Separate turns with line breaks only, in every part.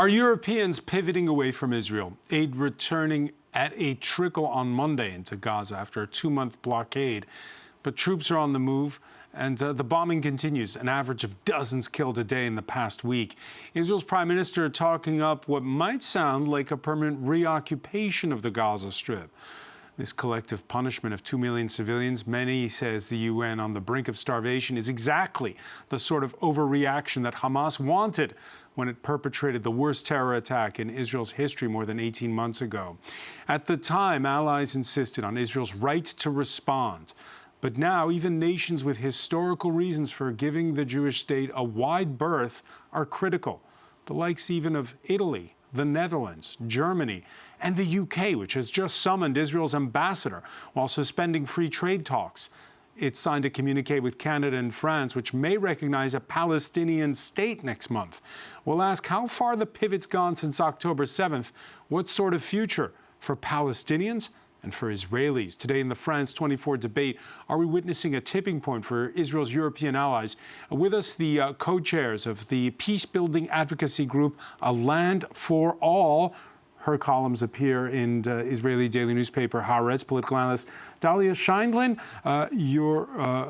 Are Europeans pivoting away from Israel? Aid returning at a trickle on Monday into Gaza after a 2-month blockade. But troops are on the move, and the bombing continues, an average of dozens killed a day in the past week. Israel's prime minister talking up what might sound like a permanent reoccupation of the Gaza Strip. This collective punishment of 2 million civilians, many, says the UN, on the brink of starvation, is exactly the sort of overreaction that Hamas wanted when it perpetrated the worst terror attack in Israel's history more than 18 months ago. At the time, allies insisted on Israel's right to respond. But now, even nations with historical reasons for giving the Jewish state a wide berth are critical. The likes even of Italy, the Netherlands, Germany, and the UK, which has just summoned Israel's ambassador while suspending free trade talks. It signed a communique with Canada and France, which may recognize a Palestinian state next month. We'll ask how far the pivot's gone since October 7th, what sort of future for Palestinians and for Israelis. Today in the France 24 debate, are we witnessing a tipping point for Israel's European allies? With us, the co-chairs of the peace-building advocacy group, A Land for All. Her columns appear in the Israeli daily newspaper Haaretz. Political analyst Dalia Scheindlin,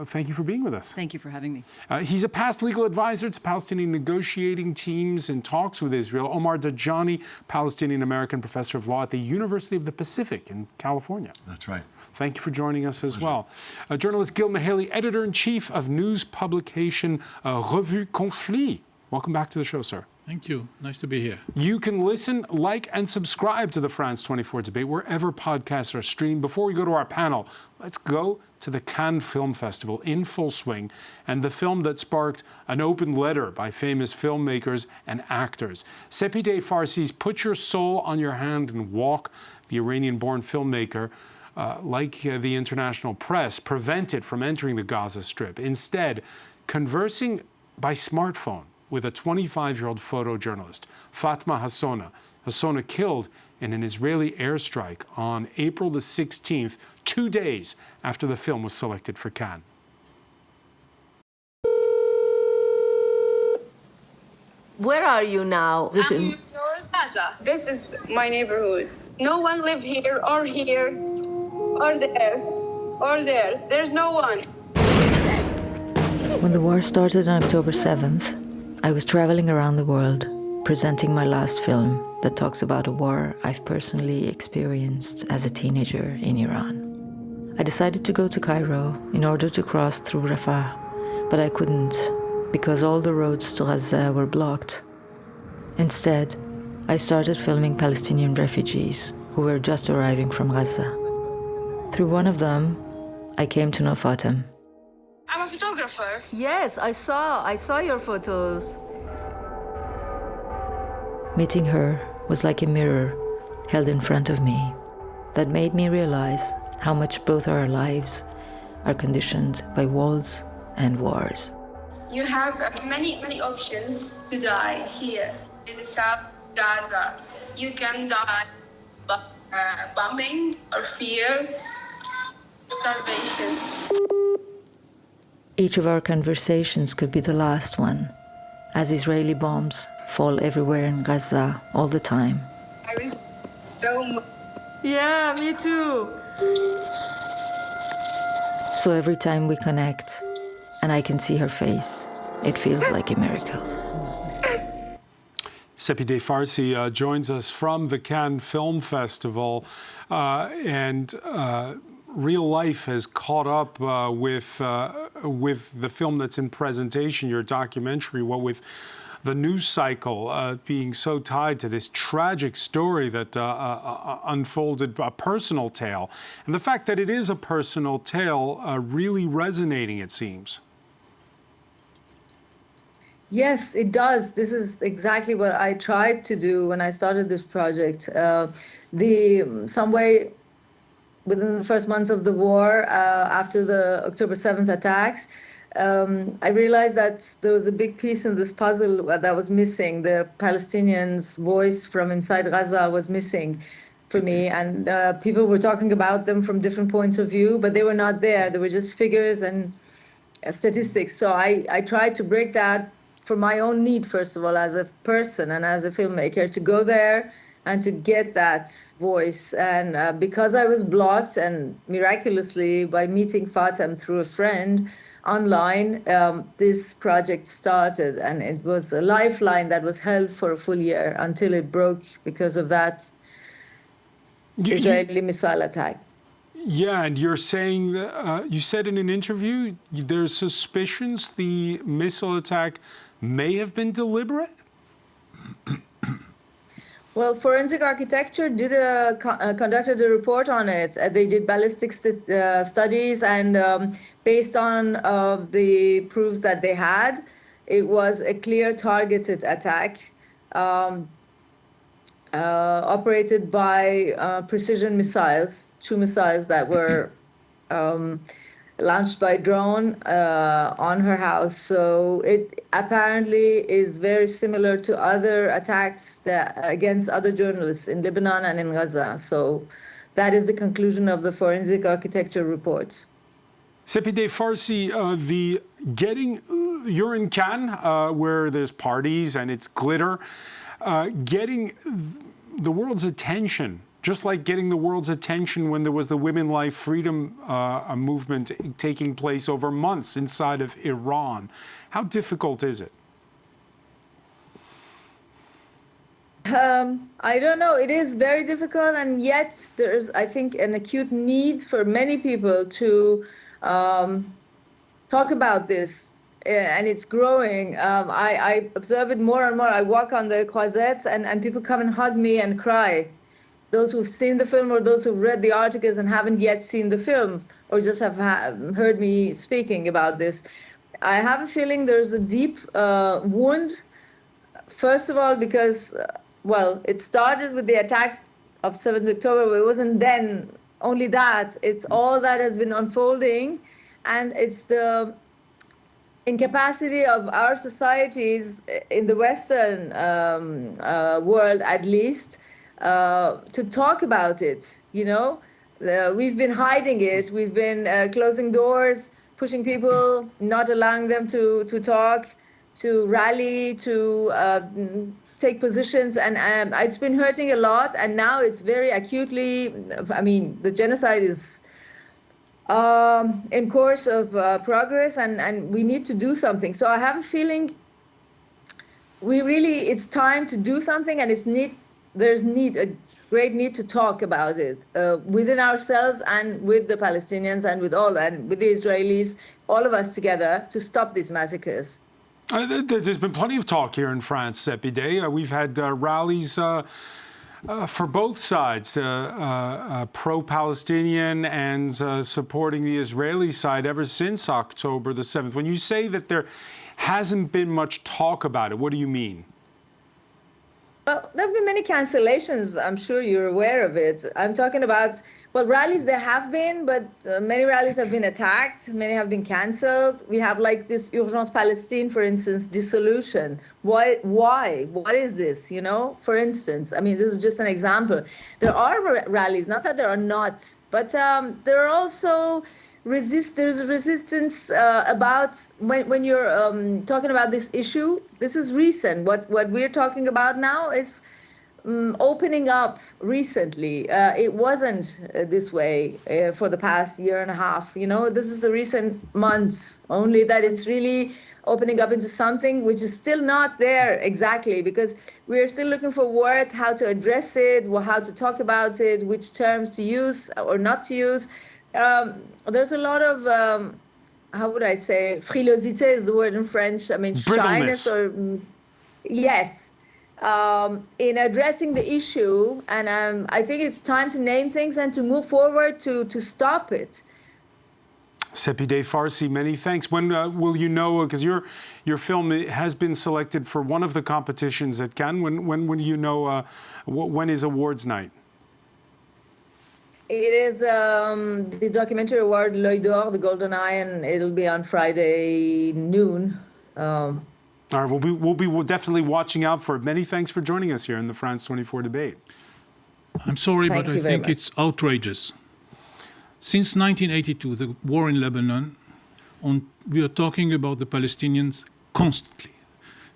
thank you for being with us.
Thank you for having me.
He's a past legal advisor to Palestinian negotiating teams in talks with Israel. Omar Dajani, Palestinian-American professor of law at the University of the Pacific in California.
That's right.
Thank you for joining us as well. Journalist Gil Mihaly, editor-in-chief of news publication Revue Conflit. Welcome back to the show, sir.
Thank you. Nice to be here.
You can listen, like, and subscribe to the France 24 debate wherever podcasts are streamed. Before we go to our panel, let's go to the Cannes Film Festival in full swing and the film that sparked an open letter by famous filmmakers and actors. Sepideh Farsi's Put Your Soul on Your Hand and Walk, the Iranian-born filmmaker, like the international press, prevented from entering the Gaza Strip. Instead, conversing by smartphone with a 25-year-old photojournalist, Fatma Hassona. Hassona killed in an Israeli airstrike on April the 16th, 2 days after the film was selected for Cannes.
Where are you now?
I'm in North Gaza. This is my neighborhood. No one live here or there or there. There's no one.
When the war started on October 7th, I was traveling around the world, presenting my last film that talks about a war I've personally experienced as a teenager in Iran. I decided to go to Cairo in order to cross through Rafah, but I couldn't because all the roads to Gaza were blocked. Instead, I started filming Palestinian refugees who were just arriving from Gaza. Through one of them, I came to know Fatem.
I'm a photographer.
Yes, I saw your photos.
Meeting her was like a mirror held in front of me that made me realize how much both our lives are conditioned by walls and wars.
You have many options to die here in South Gaza. You can die by bombing or fear, starvation.
Each of our conversations could be the last one, as Israeli bombs fall everywhere in Gaza all the time.
I miss so much.
Yeah, me too.
So every time we connect, and I can see her face, it feels like a miracle.
Sepideh Farsi joins us from the Cannes Film Festival, and real life has caught up with the film that's in presentation, your documentary, what with the news cycle being so tied to this tragic story that unfolded, a personal tale. And the fact that it is a personal tale really resonating, it seems.
Yes, it does. This is exactly what I tried to do when I started this project. Some way within the first months of the war, after the October 7th attacks, I realized that there was a big piece in this puzzle that was missing. The Palestinians' voice from inside Gaza was missing for me, and people were talking about them from different points of view, but they were not there. They were just figures and statistics. So I tried to break that for my own need, first of all, as a person and as a filmmaker, to go there and to get that voice. And because I was blocked, and miraculously by meeting Fatem through a friend online, this project started, and it was a lifeline that was held for a full year until it broke because of that Israeli missile attack.
Yeah, and you're saying that, you said in an interview there's suspicions the missile attack may have been deliberate?
Well, Forensic Architecture conducted a report on it. They did ballistic studies, and based on the proofs that they had, it was a clear targeted attack operated by precision missiles, 2 missiles that were launched by drone on her house. So it apparently is very similar to other attacks against other journalists in Lebanon and in Gaza. So that is the conclusion of the Forensic Architecture report.
Sepideh Farsi, you're in Cannes, where there's parties and it's glitter, getting the world's attention, just like getting the world's attention when there was the Women Life Freedom movement taking place over months inside of Iran. How difficult is it?
I don't know. It is very difficult, and yet there's, I think, an acute need for many people to talk about this, and it's growing. I observe it more and more. I walk on the Croisette, and people come and hug me and cry. Those who've seen the film, or those who've read the articles and haven't yet seen the film, or just have heard me speaking about this. I have a feeling there's a deep wound, first of all, because, well, it started with the attacks of 7th October, but it wasn't then only that. It's all that has been unfolding, and it's the incapacity of our societies in the Western world, at least, to talk about it. You know, we've been hiding it. We've been closing doors, pushing people, not allowing them to talk, to rally, to take positions, and it's been hurting a lot. And now it's very acutely. I mean, the genocide is in course of progress, and we need to do something. So I have a feeling it's time to do something, and there's a great need to talk about it within ourselves and with the Palestinians and with the Israelis, all of us together, to stop these massacres.
There's been plenty of talk here in France, Sepideh. We've had rallies for both sides, pro-Palestinian and supporting the Israeli side ever since October the 7th. When you say that there hasn't been much talk about it, what do you mean?
Well, there have been many cancellations. I'm sure you're aware of it. I'm talking about, well, rallies there have been, but many rallies have been attacked. Many have been canceled. We have like this Urgence Palestine, for instance, dissolution. Why? What is this? You know, for instance, I mean, this is just an example. There are rallies, not that there are not, but there are also there's resistance about when you're talking about this issue. This is recent. What we're talking about now is opening up recently. It wasn't this way for the past year and a half. You know, this is the recent months only that it's really opening up into something which is still not there exactly, because we're still looking for words, how to address it, how to talk about it, which terms to use or not to use. There's a lot of, how would I say, frilosité is the word in French. I mean, shyness or, yes, in addressing the issue. And I think it's time to name things and to move forward to stop it.
Sepideh Farsi, many thanks. When will you know, because your film has been selected for one of the competitions at Cannes, when will you know, when is awards night?
It is the documentary award, L'Œil d'Or, the Golden Eye, and it'll be on Friday noon.
All right, we'll be definitely watching out for it. Many thanks for joining us here in the France 24 debate.
I'm sorry, but I think it's outrageous. Since 1982, the war in Lebanon, we are talking about the Palestinians constantly.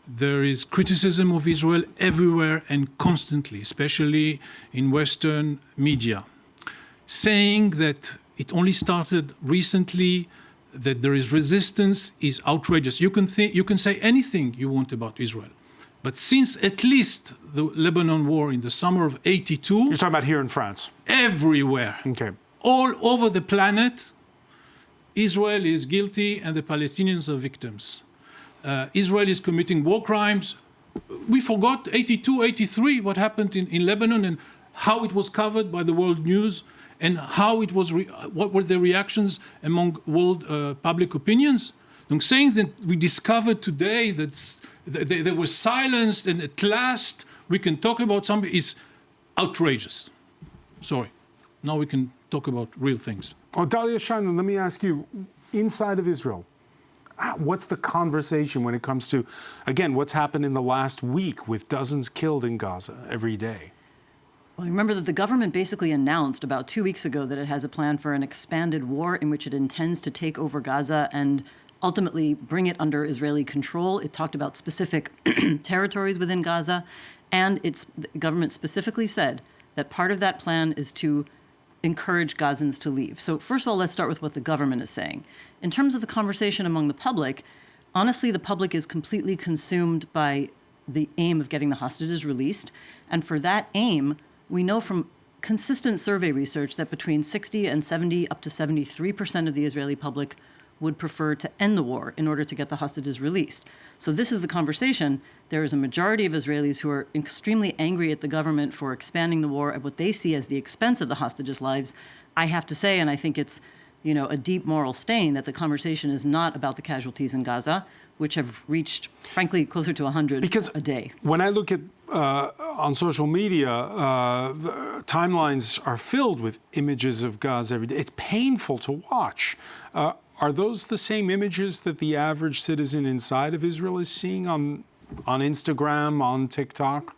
there is criticism of Israel everywhere and constantly, especially in Western media, saying that it only started recently, that there is resistance is outrageous. You can say anything you want about Israel. But since at least the Lebanon war in the summer of '82...
You're talking about here in France?
Everywhere.
Okay.
All over the planet, Israel is guilty and the Palestinians are victims. Israel is committing war crimes. We forgot 82, 83, what happened in Lebanon and how it was covered by the world news and how it was, what were the reactions among world public opinions. Donc saying that we discovered today that they were silenced and at last we can talk about something is outrageous. Sorry. Now we can talk about real things.
Oh, Dalia Shineman, let me ask you, inside of Israel, what's the conversation when it comes to, again, what's happened in the last week with dozens killed in Gaza every day?
Well, remember that the government basically announced about 2 weeks ago that it has a plan for an expanded war in which it intends to take over Gaza and ultimately bring it under Israeli control. It talked about specific territories within Gaza, and the government specifically said that part of that plan is to encourage Gazans to leave. So first of all, let's start with what the government is saying. In terms of the conversation among the public, honestly, the public is completely consumed by the aim of getting the hostages released. And for that aim, we know from consistent survey research that between 60 and 70, up to 73% of the Israeli public would prefer to end the war in order to get the hostages released. So this is the conversation. There is a majority of Israelis who are extremely angry at the government for expanding the war at what they see as the expense of the hostages' lives. I have to say, and I think it's, a deep moral stain, that the conversation is not about the casualties in Gaza, which have reached, frankly, closer to 100 a day.
When I look at on social media, the timelines are filled with images of Gaza every day. It's painful to watch. Are those the same images that the average citizen inside of Israel is seeing on Instagram, on TikTok?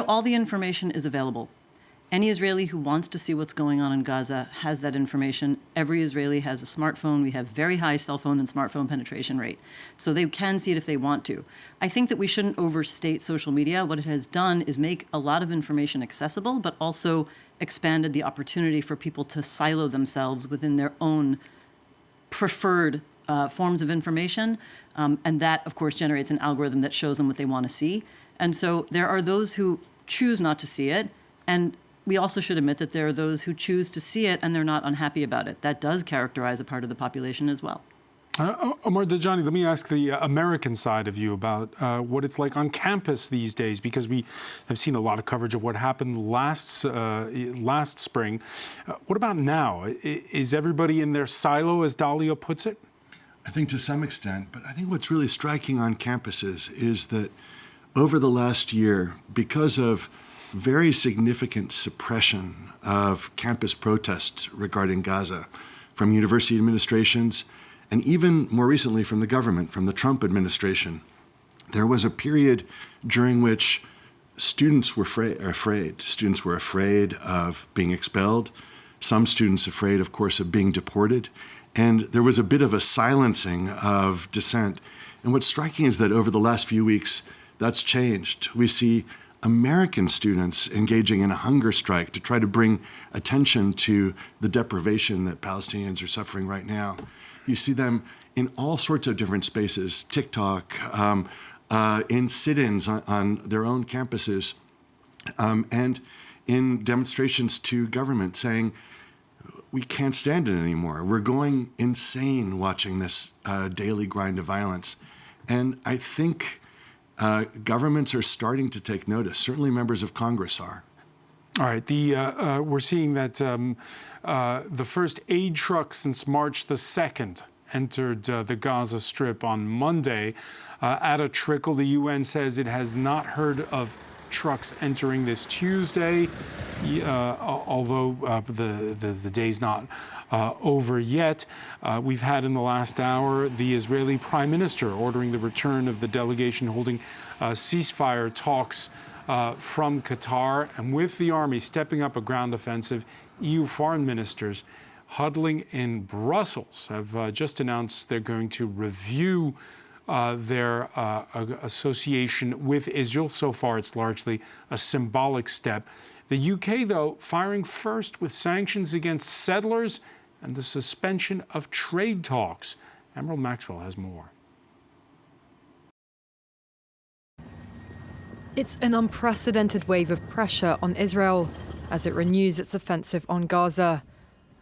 All the information is available. Any Israeli who wants to see what's going on in Gaza has that information. Every Israeli has a smartphone. We have very high cell phone and smartphone penetration rate. So they can see it if they want to. I think that we shouldn't overstate social media. What it has done is make a lot of information accessible, but also expanded the opportunity for people to silo themselves within their own preferred forms of information. And that, of course, generates an algorithm that shows them what they want to see. And so there are those who choose not to see it. And we also should admit that there are those who choose to see it and they're not unhappy about it. That does characterize a part of the population as well.
Omar Dajani, let me ask the American side of you about what it's like on campus these days, because we have seen a lot of coverage of what happened last spring. What about now? Is everybody in their silo, as Dalia puts it?
I think to some extent, but I think what's really striking on campuses is that over the last year, because of very significant suppression of campus protests regarding Gaza from university administrations, and even more recently from the government, from the Trump administration, there was a period during which students were afraid. Students were afraid of being expelled. Some students afraid, of course, of being deported. And there was a bit of a silencing of dissent. And what's striking is that over the last few weeks, that's changed. We see American students engaging in a hunger strike to try to bring attention to the deprivation that Palestinians are suffering right now. You see them in all sorts of different spaces, TikTok, in sit-ins on their own campuses, and in demonstrations to government saying, we can't stand it anymore. We're going insane watching this daily grind of violence. And I think governments are starting to take notice. Certainly members of Congress are.
All right. We're seeing that the first aid truck since March the 2nd entered the Gaza Strip on Monday at a trickle. The UN says it has not heard of trucks entering this Tuesday, although the day's not over yet. We've had in the last hour the Israeli Prime Minister ordering the return of the delegation holding ceasefire talks from Qatar, and with the army stepping up a ground offensive, EU foreign ministers huddling in Brussels have just announced they're going to review their association with Israel. So far, it's largely a symbolic step. The UK, though, firing first with sanctions against settlers and the suspension of trade talks. Emerald Maxwell has more.
It's an unprecedented wave of pressure on Israel as it renews its offensive on Gaza.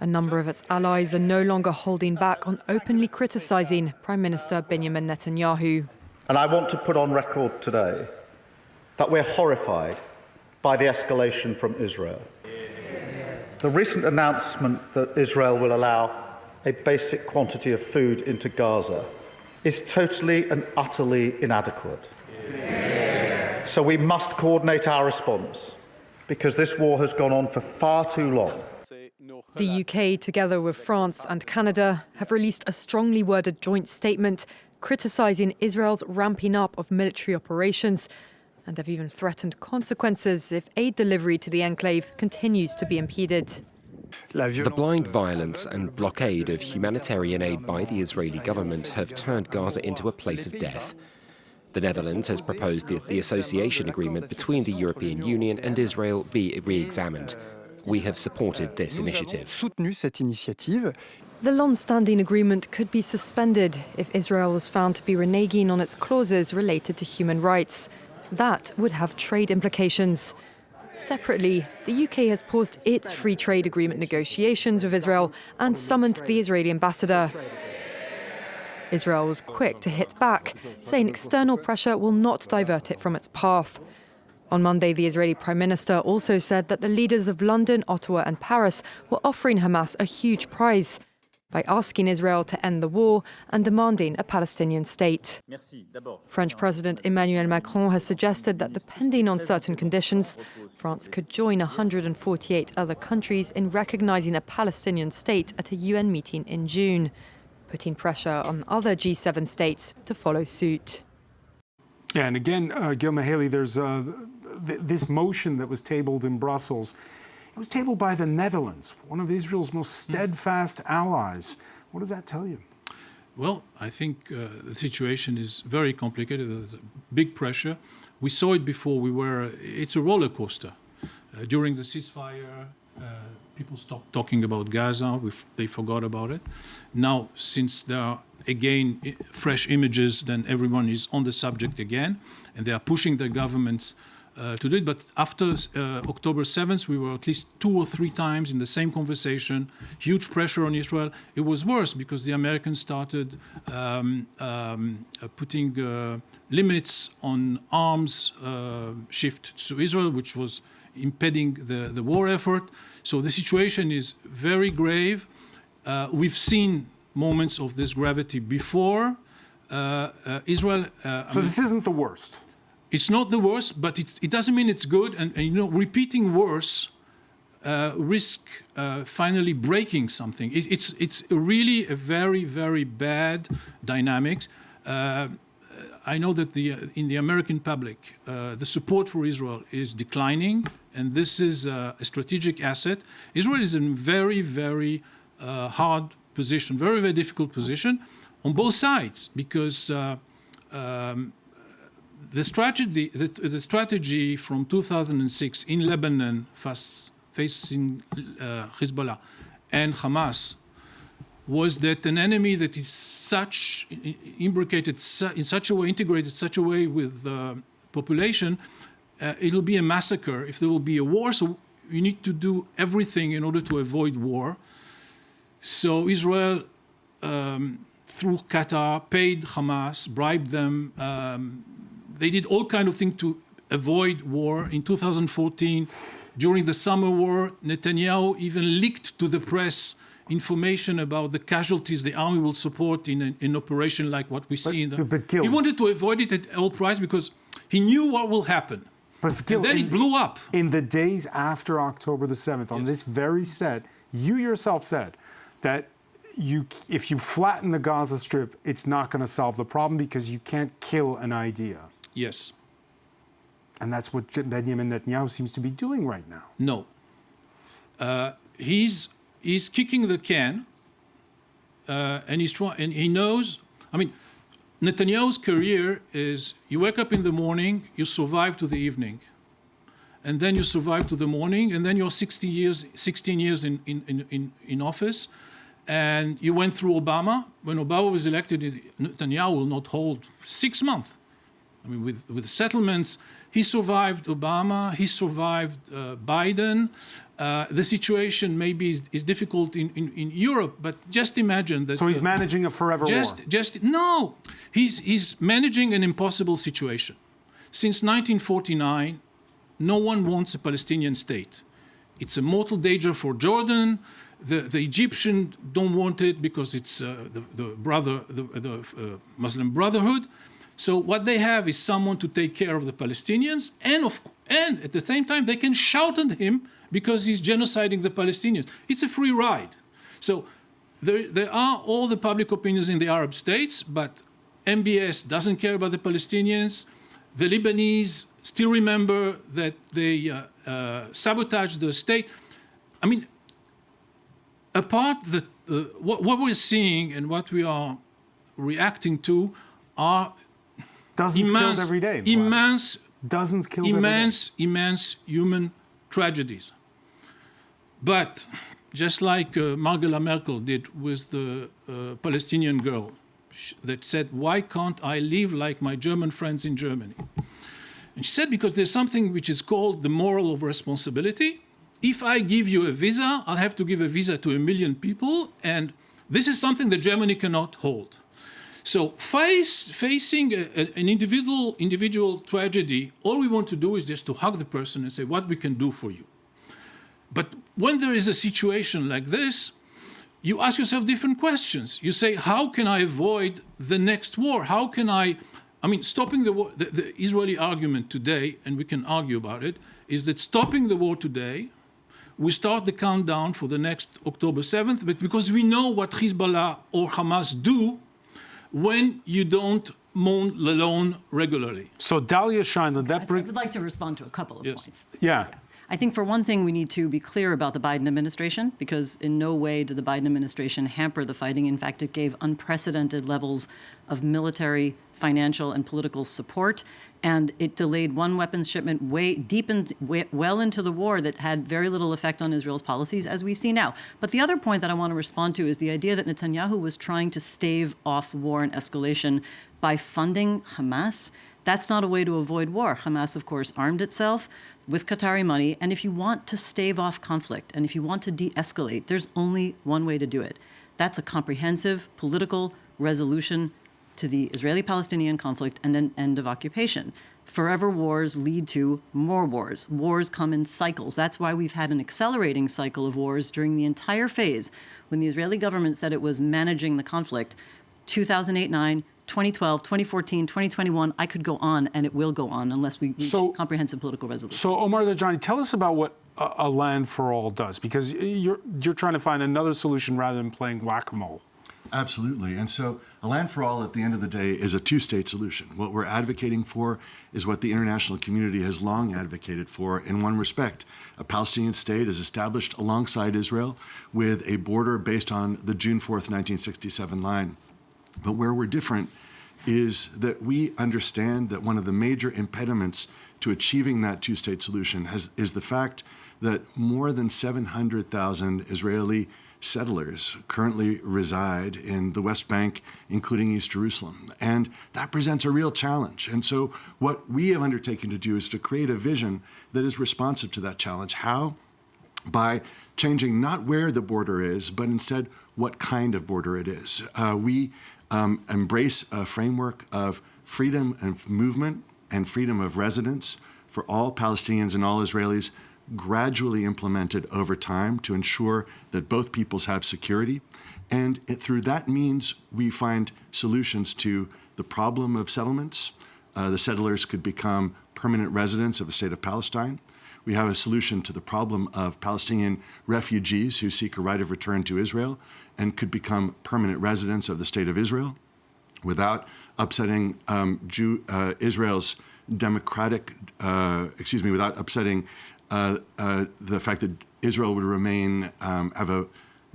A number of its allies are no longer holding back on openly criticizing Prime Minister Benjamin Netanyahu.
And I want to put on record today that we're horrified by the escalation from Israel. The recent announcement that Israel will allow a basic quantity of food into Gaza is totally and utterly inadequate. So we must coordinate our response, because this war has gone on for far too long.
The UK, together with France and Canada, have released a strongly worded joint statement criticising Israel's ramping up of military operations, and have even threatened consequences if aid delivery to the enclave continues to be impeded.
The blind violence and blockade of humanitarian aid by the Israeli government have turned Gaza into a place of death. The Netherlands has proposed that the association agreement between the European Union and Israel be re-examined. We have supported this initiative.
The long-standing agreement could be suspended if Israel was found to be reneging on its clauses related to human rights. That would have trade implications. Separately, the UK has paused its free trade agreement negotiations with Israel and summoned the Israeli ambassador. Israel was quick to hit back, saying external pressure will not divert it from its path. On Monday, the Israeli Prime Minister also said that the leaders of London, Ottawa and Paris were offering Hamas a huge prize by asking Israel to end the war and demanding a Palestinian state. French President Emmanuel Macron has suggested that, depending on certain conditions, France could join 148 other countries in recognizing a Palestinian state at a UN meeting in June, putting pressure on other G7 states to follow suit.
Yeah, and again, Gilma Haley, there's this motion that was tabled in Brussels. It was tabled by the Netherlands, one of Israel's most steadfast allies. What does that tell you?
Well, I think the situation is very complicated. There's big pressure. We saw it before. It's a roller coaster. During the ceasefire, people stopped talking about Gaza. They forgot about it. Now, since there are again fresh images, then everyone is on the subject again, and they are pushing their governments to do it. But after October 7th, we were at least 2 or 3 times in the same conversation, huge pressure on Israel. It was worse because the Americans started putting limits on arms shift to Israel, which was impeding the war effort. So the situation is very grave. We've seen moments of this gravity before. Israel...
this isn't the worst?
It's not the worst, but it doesn't mean it's good. And you know, repeating worse risk finally breaking something. It's really a very, very bad dynamic. I know that in the American public, the support for Israel is declining, and this is a strategic asset. Israel is in a very, very hard position, very, very difficult position on both sides, because the strategy from 2006 in Lebanon facing Hezbollah and Hamas was that an enemy that is imbricated in such a way, integrated such a way with the population, it'll be a massacre if there will be a war. So you need to do everything in order to avoid war. So Israel, through Qatar, paid Hamas, bribed them. They did all kinds of things to avoid war. In 2014, during the summer war, Netanyahu even leaked to the press information about the casualties the army will support in an operation like what we see. He wanted to avoid it at all price because he knew what will happen.
But Gil,
and then it blew up.
In the days after October the 7th, on this very set, you yourself said that if you flatten the Gaza Strip, it's not going to solve the problem because you can't kill an idea.
Yes.
And that's what Benjamin Netanyahu seems to be doing right now.
No. He's kicking the can, and he knows. I mean, Netanyahu's career is you wake up in the morning, you survive to the evening, and then you survive to the morning, and then you're 16 years in office, and you went through Obama. When Obama was elected, Netanyahu will not hold 6 months. I mean, with settlements, he survived Obama, he survived Biden. The situation maybe is difficult in Europe, but just imagine that.
So he's managing a forever war.
No, he's managing an impossible situation. Since 1949, no one wants a Palestinian state. It's a mortal danger for Jordan. The Egyptians don't want it because it's the Muslim Brotherhood. So what they have is someone to take care of the Palestinians, and at the same time they can shout at him because he's genociding the Palestinians. It's a free ride. So there are all the public opinions in the Arab states, but MBS doesn't care about the Palestinians. The Lebanese still remember that they sabotaged the state. I mean, what we're seeing and what we are reacting to are
dozens killed every day. Dozens killed every day.
Immense human tragedies. But just like Angela Merkel did with the Palestinian girl that said, "Why can't I live like my German friends in Germany?" And she said, because there's something which is called the moral of responsibility. If I give you a visa, I'll have to give a visa to 1 million people, and this is something that Germany cannot hold. So facing an individual tragedy, all we want to do is just to hug the person and say, what we can do for you. But when there is a situation like this, you ask yourself different questions. You say, how can I avoid the next war? How can I mean, stopping the war, the Israeli argument today, and we can argue about it, is that stopping the war today, we start the countdown for the next October 7th, but because we know what Hezbollah or Hamas do when you don't mow the lawn regularly.
So Dalia Scheindler,
I would like to respond to a couple of points.
Yeah.
I think for one thing, we need to be clear about the Biden administration, because in no way did the Biden administration hamper the fighting. In fact, it gave unprecedented levels of military, financial, and political support. And it delayed one weapons shipment well into the war that had very little effect on Israel's policies, as we see now. But the other point that I want to respond to is the idea that Netanyahu was trying to stave off war and escalation by funding Hamas. That's not a way to avoid war. Hamas, of course, armed itself with Qatari money. And if you want to stave off conflict and if you want to de-escalate, there's only one way to do it. That's a comprehensive political resolution to the Israeli-Palestinian conflict and an end of occupation. Forever wars lead to more wars. Wars come in cycles. That's why we've had an accelerating cycle of wars during the entire phase. When the Israeli government said it was managing the conflict, 2008-9, 2012, 2014, 2021, I could go on, and it will go on unless we reach comprehensive political resolution.
So Omar Lajani, tell us about what a land for all does, because you're trying to find another solution rather than playing whack-a-mole.
Absolutely. And so a land for all at the end of the day is a two-state solution. What we're advocating for is what the international community has long advocated for in one respect. A Palestinian state is established alongside Israel with a border based on the June 4th, 1967 line. But where we're different is that we understand that one of the major impediments to achieving that two-state solution is the fact that more than 700,000 Israeli settlers currently reside in the West Bank, including East Jerusalem. And that presents a real challenge. And so what we have undertaken to do is to create a vision that is responsive to that challenge. How? By changing not where the border is, but instead what kind of border it is. We embrace a framework of freedom of movement and freedom of residence for all Palestinians and all Israelis, gradually implemented over time to ensure that both peoples have security. And through that means, we find solutions to the problem of settlements. The settlers could become permanent residents of the state of Palestine. We have a solution to the problem of Palestinian refugees who seek a right of return to Israel and could become permanent residents of the state of Israel without upsetting Israel's democratic, without upsetting the fact that Israel would remain, have a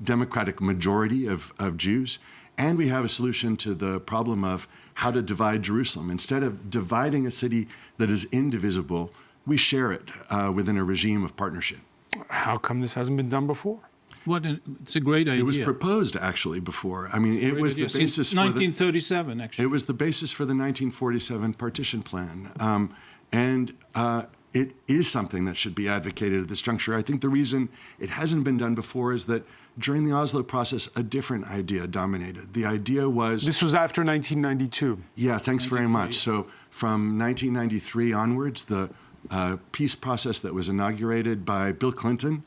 democratic majority of Jews. And we have a solution to the problem of how to divide Jerusalem. Instead of dividing a city that is indivisible, we share it within a regime of partnership.
How come this hasn't been done before?
It's a great idea.
It was proposed actually before. I mean, it was the basis for
1937, actually.
It was the basis for the 1947 partition plan, it is something that should be advocated at this juncture. I think the reason it hasn't been done before is that during the Oslo process, a different idea dominated. The idea was...
This was after 1992.
Yeah, thanks very much. So from 1993 onwards, the peace process that was inaugurated by Bill Clinton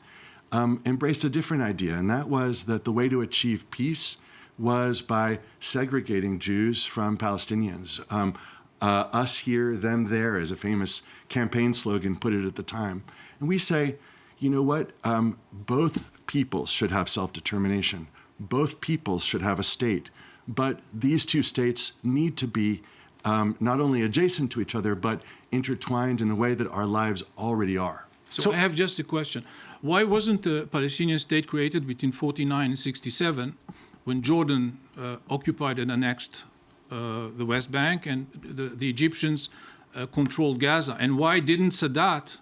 embraced a different idea, and that was that the way to achieve peace was by segregating Jews from Palestinians. Us here, them there, as a famous campaign slogan put it at the time. And we say, you know what? Both peoples should have self-determination. Both peoples should have a state. But these two states need to be not only adjacent to each other, but intertwined in a way that our lives already are.
So I have just a question. Why wasn't a Palestinian state created between 49 and 67 when Jordan occupied and annexed the West Bank and the Egyptians controlled Gaza? And why didn't Sadat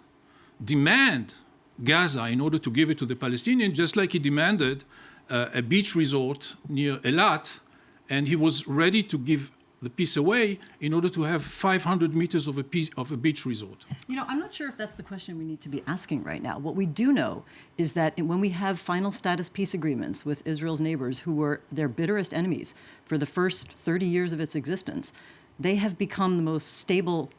demand Gaza in order to give it to the Palestinians, just like he demanded a beach resort near Eilat, and he was ready to give the piece away in order to have 500 meters of a beach resort?
You know, I'm not sure if that's the question we need to be asking right now. What we do know is that when we have final status peace agreements with Israel's neighbors, who were their bitterest enemies for the first 30 years of its existence, they have become the most stable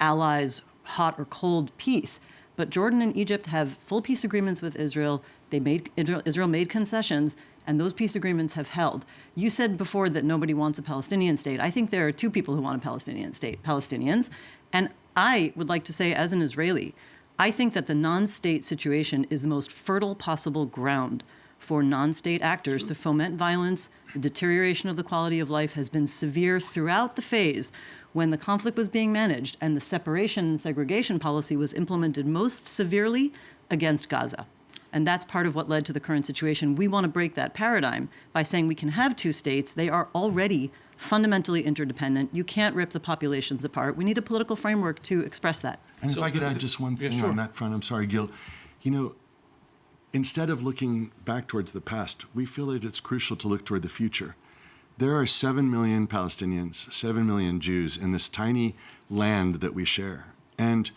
allies, hot or cold peace. But Jordan and Egypt have full peace agreements with Israel. Israel made concessions, and those peace agreements have held. You said before that nobody wants a Palestinian state. I think there are two people who want a Palestinian state, Palestinians. And I would like to say, as an Israeli, I think that the non-state situation is the most fertile possible ground for non-state actors to foment violence. The deterioration of the quality of life has been severe throughout the phase when the conflict was being managed, and the separation and segregation policy was implemented most severely against Gaza. And that's part of what led to the current situation. We want to break that paradigm by saying we can have two states. They are already fundamentally interdependent. You can't rip the populations apart. We need a political framework to express that.
And if I could add just one thing on that front, I'm sorry, Gil. You know, instead of looking back towards the past, we feel that it's crucial to look toward the future. There are 7 million Palestinians, 7 million Jews in this tiny land that we share. And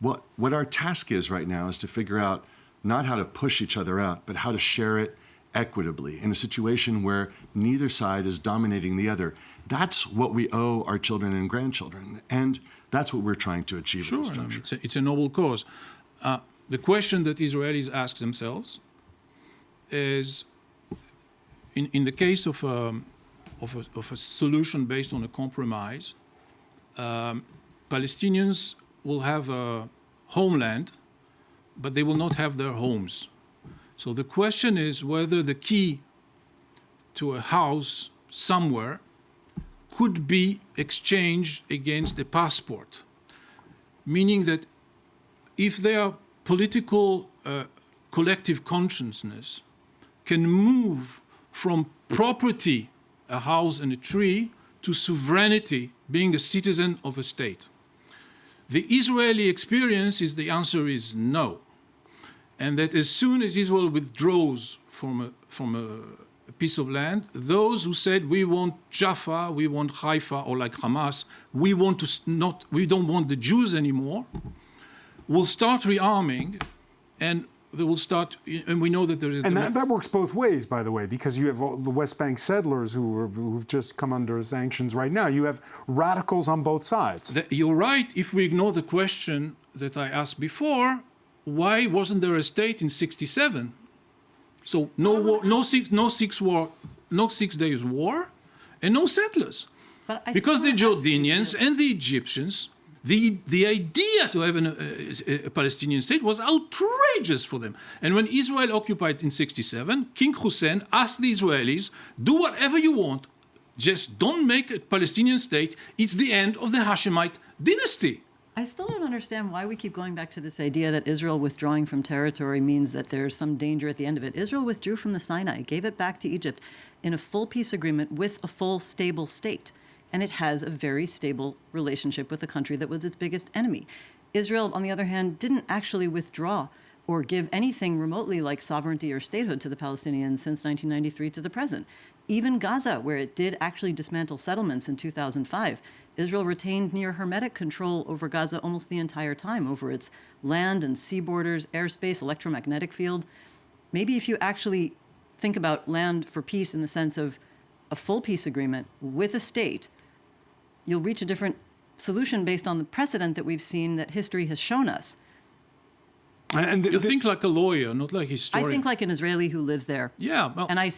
what our task is right now is to figure out not how to push each other out, but how to share it equitably in a situation where neither side is dominating the other. That's what we owe our children and grandchildren, and that's what we're trying to achieve at this juncture.
It's a noble cause. The question that Israelis ask themselves is, in the case of a solution based on a compromise, Palestinians will have a homeland, but they will not have their homes. So the question is whether the key to a house somewhere could be exchanged against a passport, meaning that if their political collective consciousness can move from property, a house and a tree, to sovereignty, being a citizen of a state. The Israeli experience is the answer is no. And that as soon as Israel withdraws from a piece of land, those who said we want Jaffa, we want Haifa, or like Hamas, we don't want the Jews anymore, will start rearming, and they will start, and we know that there is...
And that works both ways, by the way, because you have all the West Bank settlers who've just come under sanctions right now. You have radicals on both sides.
You're right. If we ignore the question that I asked before, why wasn't there a state in 67? So no war, no 6 days war, and no settlers. Because the Jordanians and the Egyptians, the idea to have a Palestinian state was outrageous for them. And when Israel occupied in 67, King Hussein asked the Israelis, do whatever you want, just don't make a Palestinian state. It's the end of the Hashemite dynasty.
I still don't understand why we keep going back to this idea that Israel withdrawing from territory means that there's some danger at the end of it. Israel withdrew from the Sinai, gave it back to Egypt in a full peace agreement with a full, stable state. And it has a very stable relationship with the country that was its biggest enemy. Israel, on the other hand, didn't actually withdraw or give anything remotely like sovereignty or statehood to the Palestinians since 1993 to the present. Even Gaza, where it did actually dismantle settlements in 2005, Israel retained near hermetic control over Gaza almost the entire time, over its land and sea borders, airspace, electromagnetic field. Maybe if you actually think about land for peace in the sense of a full peace agreement with a state, you'll reach a different solution based on the precedent that we've seen that history has shown us.
And
You think like a lawyer, not like a historian.
I think like an Israeli who lives there.
Yeah, well,
And I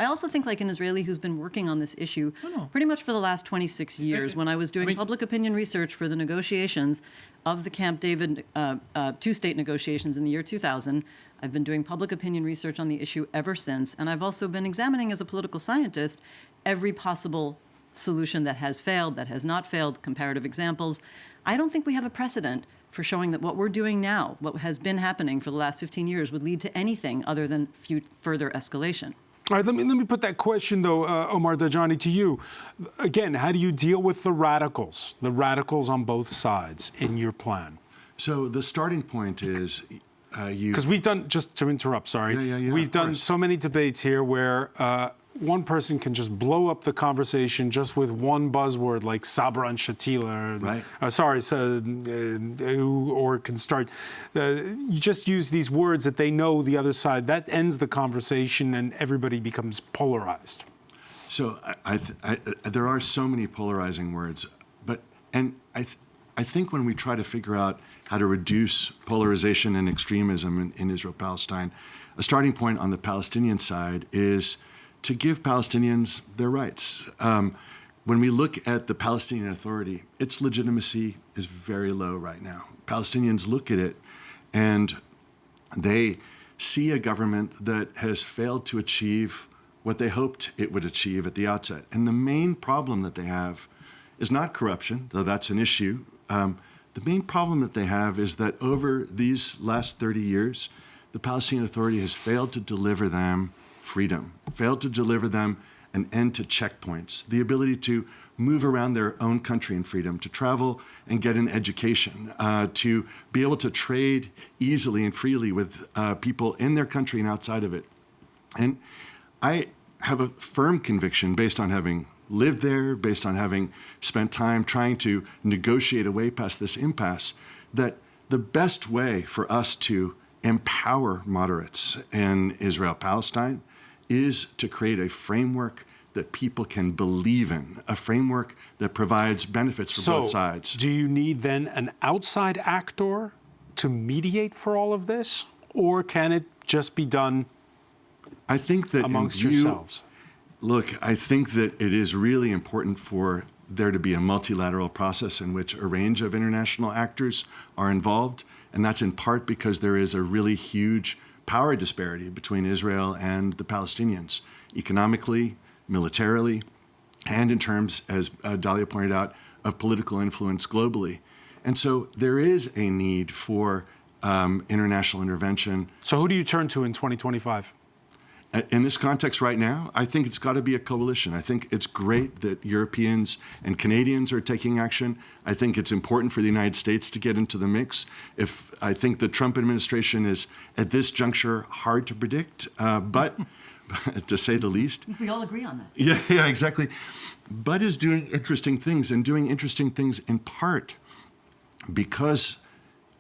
also think like an Israeli who's been working on this issue pretty much for the last 26 years. When I was doing public opinion research for the negotiations of the Camp David two-state negotiations in the year 2000, I've been doing public opinion research on the issue ever since. And I've also been examining as a political scientist every possible solution that has failed, that has not failed, comparative examples. I don't think we have a precedent for showing that what we're doing now, what has been happening for the last 15 years, would lead to anything other than further escalation.
All right, let me put that question, though, Omar Dajani, to you. Again, how do you deal with the radicals on both sides in your plan?
So the starting point is
Because we've done, just to interrupt, sorry, we've done so many debates here where one person can just blow up the conversation just with one buzzword like Sabra and Shatila, or can start. You just use these words that they know the other side. That ends the conversation and everybody becomes polarized.
So there are so many polarizing words, I think when we try to figure out how to reduce polarization and extremism in Israel-Palestine, a starting point on the Palestinian side is to give Palestinians their rights. When we look at the Palestinian Authority, its legitimacy is very low right now. Palestinians look at it and they see a government that has failed to achieve what they hoped it would achieve at the outset. And the main problem that they have is not corruption, though that's an issue. The main problem that they have is that over these last 30 years, the Palestinian Authority has failed to deliver them freedom, failed to deliver them an end to checkpoints, the ability to move around their own country in freedom, to travel and get an education, to be able to trade easily and freely with people in their country and outside of it. And I have a firm conviction, based on having lived there, based on having spent time trying to negotiate a way past this impasse, that the best way for us to empower moderates in Israel-Palestine is to create a framework that people can believe in, a framework that provides benefits for both sides.
Do you need then an outside actor to mediate for all of this, or can it just be done amongst yourselves?
Look, I think that it is really important for there to be a multilateral process in which a range of international actors are involved, and that's in part because there is a really huge power disparity between Israel and the Palestinians, economically, militarily, and in terms, as Dalia pointed out, of political influence globally. And so there is a need for international intervention.
So who do you turn to in 2025?
In this context right now, I think it's got to be a coalition. I think it's great that Europeans and Canadians are taking action. I think it's important for the United States to get into the mix. I think the Trump administration is, at this juncture, hard to predict, but to say the least.
We all agree on that.
Yeah, exactly. But is doing interesting things, and doing interesting things in part because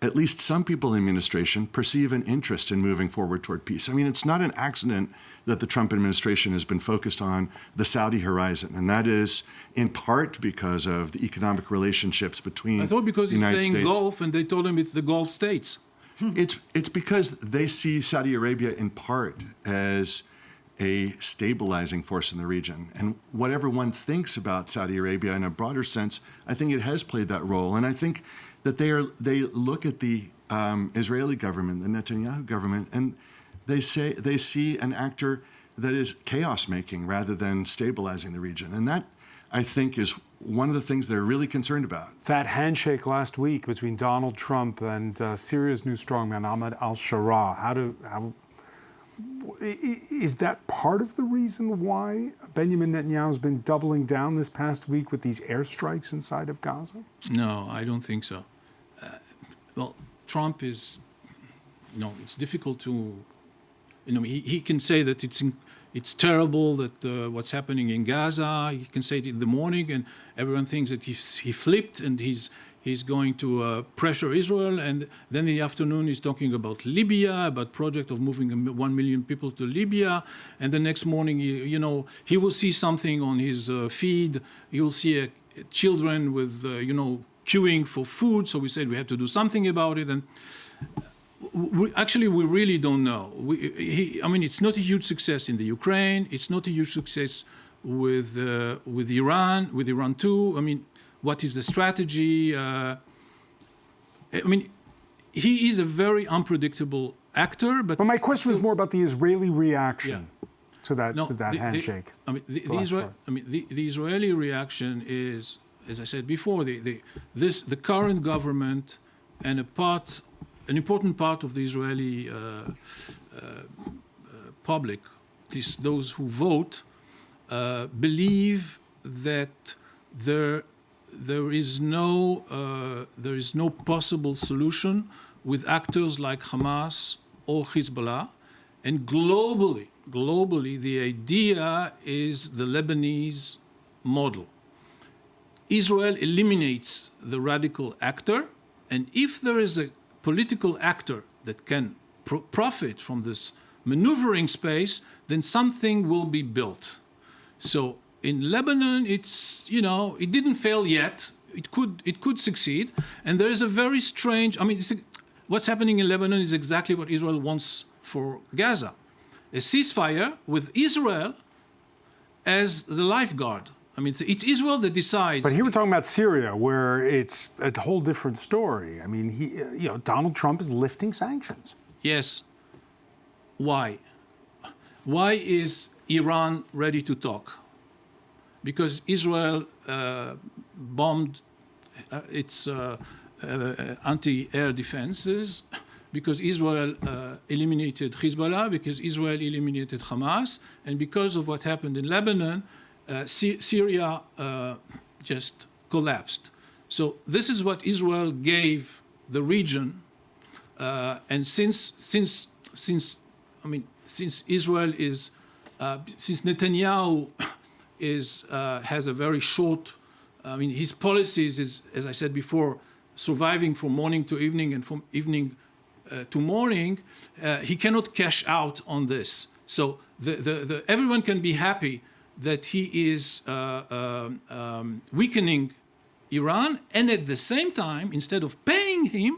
at least some people in the administration perceive an interest in moving forward toward peace. I mean, it's not an accident that the Trump administration has been focused on the Saudi horizon, and that is in part because of the economic relationships between
I thought because
the
he's
United
playing
States.
golf and they told him it's the Gulf states.
It's because they see Saudi Arabia in part as a stabilizing force in the region. And whatever one thinks about Saudi Arabia in a broader sense, I think it has played that role. And I think that they look at the Israeli government, the Netanyahu government, and they see an actor that is chaos making rather than stabilizing the region. And that, I think, is one of the things they're really concerned about.
That handshake last week between Donald Trump and Syria's new strongman, Ahmed al-Sharaa, is that part of the reason why Benjamin Netanyahu has been doubling down this past week with these airstrikes inside of Gaza?
No, I don't think so. Well, Trump is, it's difficult to, he can say that it's terrible that what's happening in Gaza. He can say it in the morning, and everyone thinks that he flipped and he's going to pressure Israel. And then in the afternoon, he's talking about Libya, about project of moving 1 million people to Libya. And the next morning, he will see something on his feed. He will see children with, queuing for food. So we said we have to do something about it. And we really don't know. It's not a huge success in the Ukraine. It's not a huge success with Iran too. What is the strategy? He is a very unpredictable actor. But
my question was more about the Israeli reaction to that handshake.
The Israeli reaction is, as I said before, the current government and an important part of the Israeli public, those who vote, believe that there is no possible solution with actors like Hamas or Hezbollah, and globally, the idea is the Lebanese model. Israel eliminates the radical actor, and if there is a political actor that can profit from this maneuvering space, then something will be built. So in Lebanon, it didn't fail yet. It could succeed, and there is a very strange. What's happening in Lebanon is exactly what Israel wants for Gaza: a ceasefire with Israel as the lifeguard. It's Israel that decides.
But here we're talking about Syria, where it's a whole different story. Donald Trump is lifting sanctions.
Yes. Why? Why is Iran ready to talk? Because Israel bombed its anti-air defenses, because Israel eliminated Hezbollah, because Israel eliminated Hamas, and because of what happened in Lebanon, Syria just collapsed. So this is what Israel gave the region, and since Israel is, since Netanyahu has a very short, his policies is, as I said before, surviving from morning to evening and from evening to morning. He cannot cash out on this. So everyone can be happy that he is weakening Iran, and at the same time, instead of paying him,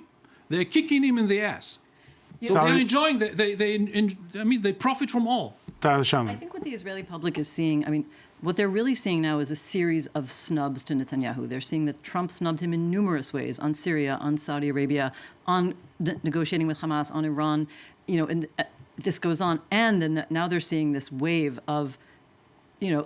they're kicking him in the ass. So they're enjoying. They profit from all.
I think what the Israeli public is seeing, what they're really seeing now is a series of snubs to Netanyahu. They're seeing that Trump snubbed him in numerous ways: on Syria, on Saudi Arabia, on negotiating with Hamas, on Iran. And this goes on, and then now they're seeing this wave of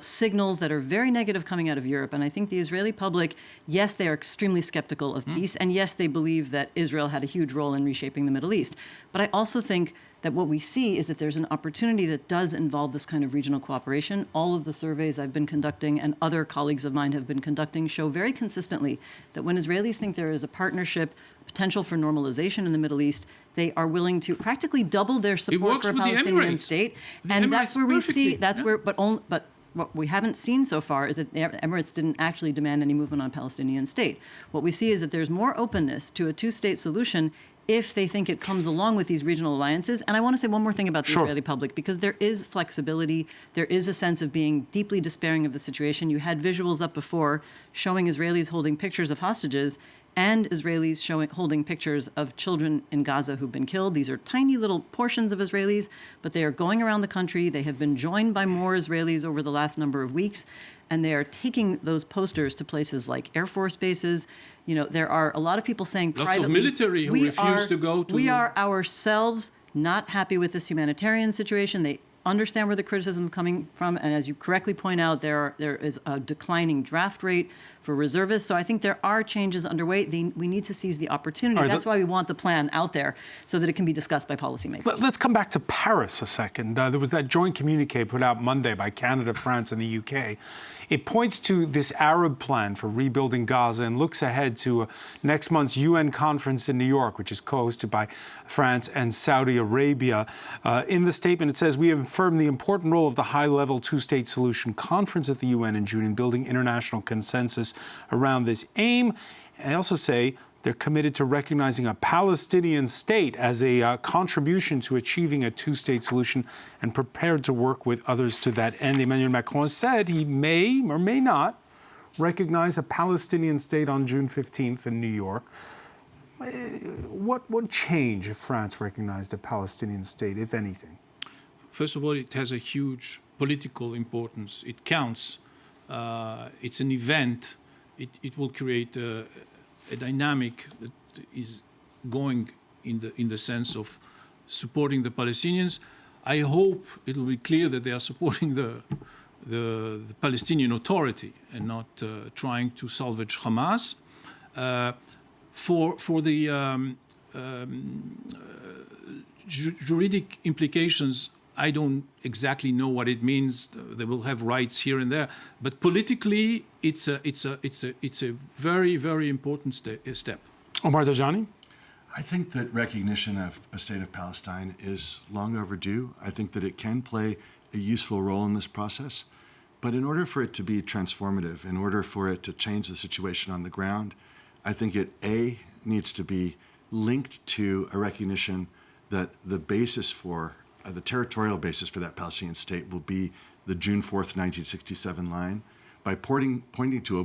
signals that are very negative coming out of Europe. And I think the Israeli public, yes, they are extremely skeptical of peace. And yes, they believe that Israel had a huge role in reshaping the Middle East. But I also think that what we see is that there's an opportunity that does involve this kind of regional cooperation. All of the surveys I've been conducting and other colleagues of mine have been conducting show very consistently that when Israelis think there is a partnership, potential for normalization in the Middle East, they are willing to practically double their support for a Palestinian state. And that's where we see, but what we haven't seen so far is that the Emirates didn't actually demand any movement on a Palestinian state. What we see is that there's more openness to a two-state solution if they think it comes along with these regional alliances. And I want to say one more thing about the Israeli public, because there is flexibility. There is a sense of being deeply despairing of the situation. You had visuals up before showing Israelis holding pictures of hostages and Israelis holding pictures of children in Gaza who've been killed. These are tiny little portions of Israelis, but they are going around the country. They have been joined by more Israelis over the last number of weeks, and they are taking those posters to places like Air Force bases. There are a lot of people saying
lots of military who refuse to go to.
We are ourselves not happy with this humanitarian situation. understand where the criticism is coming from, and as you correctly point out, there is a declining draft rate for reservists. So I think there are changes underway. We need to seize the opportunity.
Right,
That's why we want the plan out there, so that it can be discussed by policymakers.
Let's come back to Paris a second. There was that joint communique put out Monday by Canada, France, and the UK. It points to this Arab plan for rebuilding Gaza and looks ahead to next month's UN conference in New York, which is co-hosted by France and Saudi Arabia. In the statement, it says, we have affirmed the important role of the high-level two-state solution conference at the UN in June in building international consensus around this aim. And they also say they're committed to recognizing a Palestinian state as a contribution to achieving a two-state solution and prepared to work with others to that end. Emmanuel Macron said he may or may not recognize a Palestinian state on June 15th in New York. What would change if France recognized a Palestinian state, if anything?
First of all, it has a huge political importance. It counts. It's an event. It will create a dynamic that is going in the sense of supporting the Palestinians. I hope it will be clear that they are supporting the Palestinian Authority and not trying to salvage Hamas. For the juridic implications, I don't exactly know what it means. They will have rights here and there, but politically, it's a very, very important step.
Omar Tajani?
I think that recognition of a state of Palestine is long overdue. I think that it can play a useful role in this process. But in order for it to be transformative, in order for it to change the situation on the ground, I think it, A, needs to be linked to a recognition that the basis for the territorial basis for that Palestinian state will be the June 4th, 1967 line, by pointing to a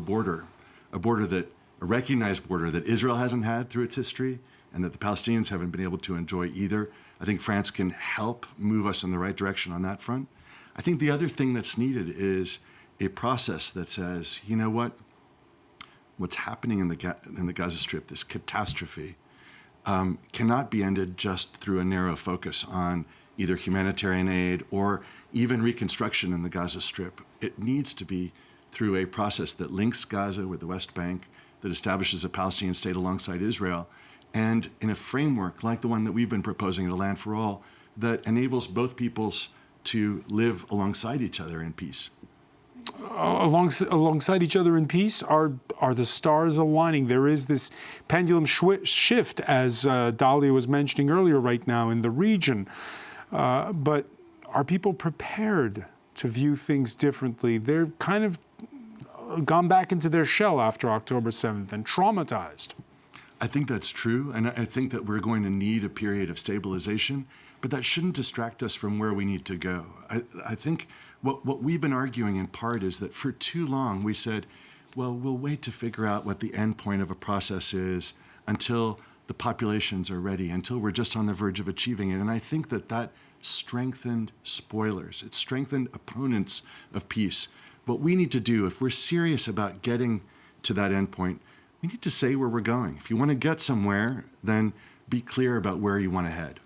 recognized border that Israel hasn't had through its history and that the Palestinians haven't been able to enjoy either. I think France can help move us in the right direction on that front. I think the other thing that's needed is a process that says, you know what, what's happening in the Gaza Strip, this catastrophe, cannot be ended just through a narrow focus on either humanitarian aid or even reconstruction in the Gaza Strip. It needs to be through a process that links Gaza with the West Bank, that establishes a Palestinian state alongside Israel, and in a framework like the one that we've been proposing at A Land for All that enables both peoples to live alongside each other in peace.
Alongside each other in peace, are the stars aligning? There is this pendulum shift, as Dalia was mentioning earlier, right now in the region. But are people prepared to view things differently? They're kind of gone back into their shell after October 7th and traumatized.
I think that's true, and I think that we're going to need a period of stabilization, but that shouldn't distract us from where we need to go. I think what we've been arguing in part is that for too long we said, well, we'll wait to figure out what the end point of a process is until the populations are ready, until we're just on the verge of achieving it. And I think that strengthened spoilers. It strengthened opponents of peace. What we need to do, if we're serious about getting to that end point, we need to say where we're going. If you want to get somewhere, then be clear about where you want to head.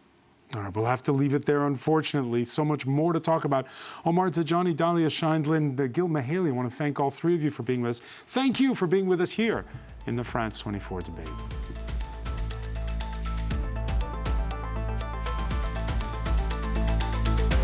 All right, we'll have to leave it there, unfortunately. So much more to talk about. Omar Tajani, Dalia Scheindlin, Gil Mahaley, I want to thank all three of you for being with us. Thank you for being with us here in the France 24 debate.